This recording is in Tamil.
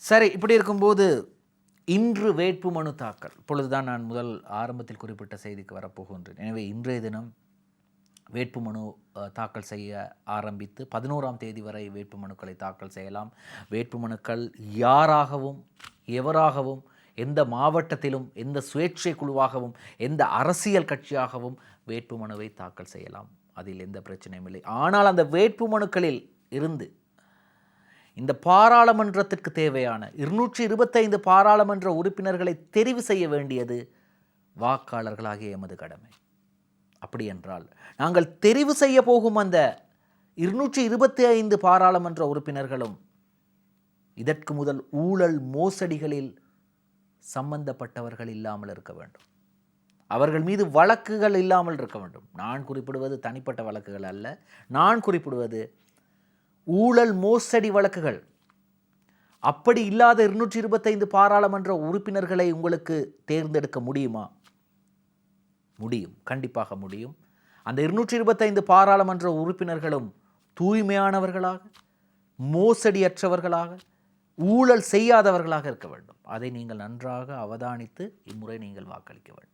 சரி, இப்படி இருக்கும்போது இன்று வேட்புமனு தாக்கல். இப்பொழுதுதான் நான் ஆரம்பத்தில் குறிப்பிட்ட செய்திக்கு வரப்போகின்றேன். எனவே இன்றைய தினம் வேட்புமனு தாக்கல் செய்ய ஆரம்பித்து 11ஆம் தேதி வரை வேட்புமனுக்களை தாக்கல் செய்யலாம். வேட்புமனுக்கள் யாராகவும் எவராகவும் எந்த மாவட்டத்திலும் எந்த சுயேட்சை குழுவாகவும் எந்த அரசியல் கட்சியாகவும் வேட்புமனுவை தாக்கல் செய்யலாம். அதில் எந்த பிரச்சனையும் இல்லை. ஆனால் அந்த வேட்புமனுக்களில் இருந்து இந்த பாராளுமன்றத்திற்கு தேவையான 225 பாராளுமன்ற உறுப்பினர்களை தெரிவு செய்ய வேண்டியது வாக்காளர்களாகிய எமது கடமை. அப்படி என்றால் நாங்கள் தெரிவு செய்ய போகும் அந்த 225 பாராளுமன்ற உறுப்பினர்களும் இதற்கு முதல் ஊழல் மோசடிகளில் சம்பந்தப்பட்டவர்கள் இல்லாமல் இருக்க வேண்டும். அவர்கள் மீது வழக்குகள் இல்லாமல் இருக்க வேண்டும். நான் குறிப்பிடுவது தனிப்பட்ட வழக்குகள் அல்ல. நான் குறிப்பிடுவது ஊழல் மோசடி வழக்குகள். அப்படி இல்லாத 225 பாராளுமன்ற உறுப்பினர்களை உங்களுக்கு தேர்ந்தெடுக்க முடியுமா? முடியும், கண்டிப்பாக முடியும். அந்த 225 பாராளுமன்ற உறுப்பினர்களும் தூய்மையானவர்களாக, மோசடியற்றவர்களாக, ஊழல் செய்யாதவர்களாக இருக்க வேண்டும். அதை நீங்கள் நன்றாக அவதானித்து இம்முறை நீங்கள் வாக்களிக்க வேண்டும்.